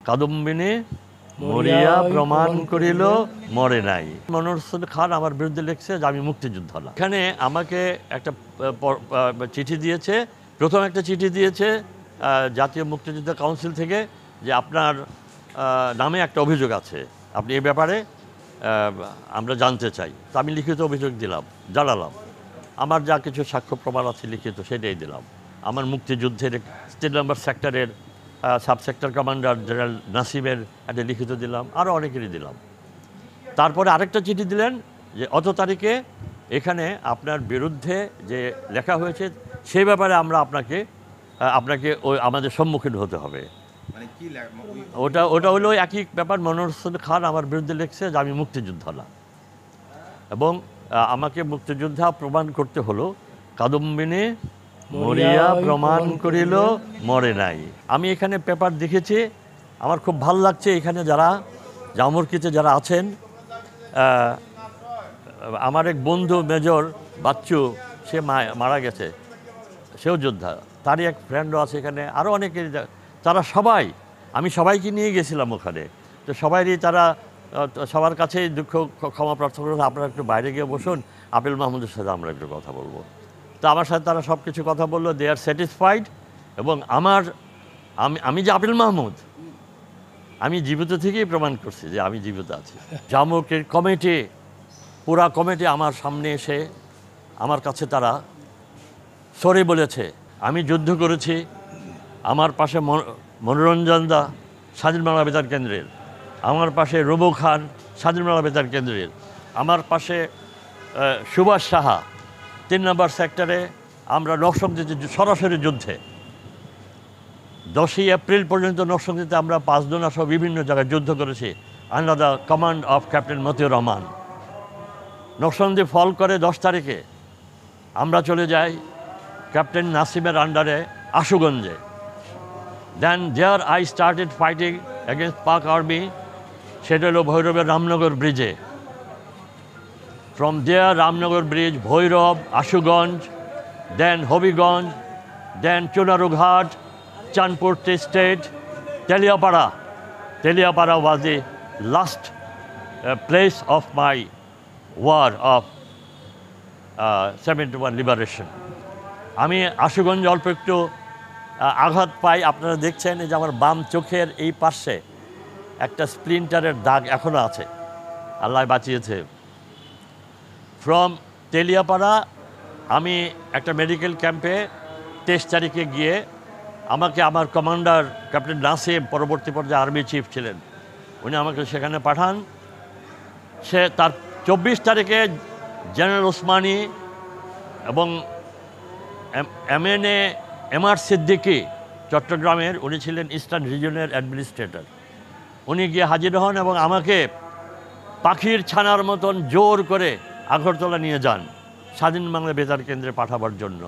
কাদম্বিনী মরিয়া প্রমাণ করিল মরে নাই। মনোহর হোসেন খান আমার বিরুদ্ধে লিখছে যে আমি মুক্তিযোদ্ধা না। এখানে আমাকে একটা চিঠি দিয়েছে, প্রথম একটা চিঠি দিয়েছে জাতীয় মুক্তিযোদ্ধা কাউন্সিল থেকে যে আপনার নামে একটা অভিযোগ আছে, আপনি এই ব্যাপারে আমরা জানতে চাই। তো আমি লিখিত অভিযোগ জানালাম, আমার যা কিছু সাক্ষ্য প্রমাণ আছে লিখিত সেটাই দিলাম। আমার মুক্তিযুদ্ধের 3 নম্বর সেক্টরের সাব সেক্টর কমান্ডার জেনারেল নাসিমের একটা লিখিত দিলাম, আরও অনেকেরই দিলাম। তারপরে আরেকটা চিঠি দিলেন যে অত তারিখে এখানে আপনার বিরুদ্ধে যে লেখা হয়েছে সেই ব্যাপারে আমরা আপনাকে ওই আমাদের সম্মুখীন হতে হবে। ওটা হলো একই ব্যাপার। মনোহর হোসেন খান আমার বিরুদ্ধে লিখছে যে আমি মুক্তিযোদ্ধা না, এবং আমাকে মুক্তিযোদ্ধা প্রমাণ করতে হলো কাদম্বিনী মরিয়া প্রমাণ করিল মরে নাই। আমি এখানে পেপার দেখেছি, আমার খুব ভালো লাগছে। এখানে যারা জামুরকিতে যারা আছেন, আমার এক বন্ধু মেজর বাচ্চু, সে মারা গেছে, সেও যোদ্ধা, তারই এক ফ্রেন্ডও আছে এখানে, আরও অনেকে, তারা সবাই, আমি সবাইকে নিয়ে গেছিলাম ওখানে। তো তারা সবার কাছেই দুঃখ ক্ষমা প্রার্থনা করে আপনারা একটু বাইরে গিয়ে বসুন, আপিল মাহমুদের সাথে আমরা একটু কথা বলবো। তো আমার সাথে তারা সব কিছু কথা বললো, দে আর স্যাটিসফাইড। এবং আমি যে আপিল মাহমুদ, আমি জীবিত থেকেই প্রমাণ করছি যে আমি জীবিত আছি। জামুকের কমিটি, পুরা কমিটি আমার সামনে এসে আমার কাছে তারা সরি বলেছে। আমি যুদ্ধ করেছি, আমার পাশে মনোরঞ্জন দা স্বাধীন বাংলা বেতার কেন্দ্রের, আমার পাশে রবু খান স্বাধীন বাংলা বেতার কেন্দ্রের, আমার পাশে সুভাষ সাহা 3 নম্বর সেক্টরে। আমরা নরসিংদীতে সরাসরি যুদ্ধে 10ই এপ্রিল পর্যন্ত নরসিংদীতে আমরা 5 জনা সহ বিভিন্ন জায়গায় যুদ্ধ করেছি under the command of captain Matiur Rahman. Narsingdi fall করে 10 তারিখে আমরা চলে যাই ক্যাপ্টেন নাসিমের আন্ডারে আশুগঞ্জে। Then there I started fighting against Pak army, সেটা হলো ভৈরবের রামনগর ব্রিজে। From there Ramnagar bridge, Bhairab, Ashuganj, then Habiganj, then Chunarughat, Chandpur tea estate, Teliapara was the last place of my war of 71 liberation. আমি আশুগঞ্জ অল্প একটু আঘাত পাই, আপনারা দেখছেন এই যে আমার বাম চোখের এই পাশে একটা স্প্লিন্টারের দাগ এখনও আছে, আল্লাহ বাঁচিয়েছে। ফ্রম তেলিয়াপাড়া আমি একটা মেডিকেল ক্যাম্পে 23 তারিখে গিয়ে আমাকে আমার কমান্ডার ক্যাপ্টেন নাসিম, পরবর্তী পর্যায়ে আর্মি চিফ ছিলেন, উনি আমাকে সেখানে পাঠান। তার 24 তারিখে জেনারেল ওসমানী এবং MR সিদ্দিকী চট্টগ্রামের, উনি ছিলেন ইস্টার্ন রিজনের অ্যাডমিনিস্ট্রেটর, উনি গিয়ে হাজির হন এবং আমাকে পাখির ছানার মতন জোর করে আগরতলা নিয়ে যান স্বাধীন বাংলা বেতার কেন্দ্রে পাঠাবার জন্য।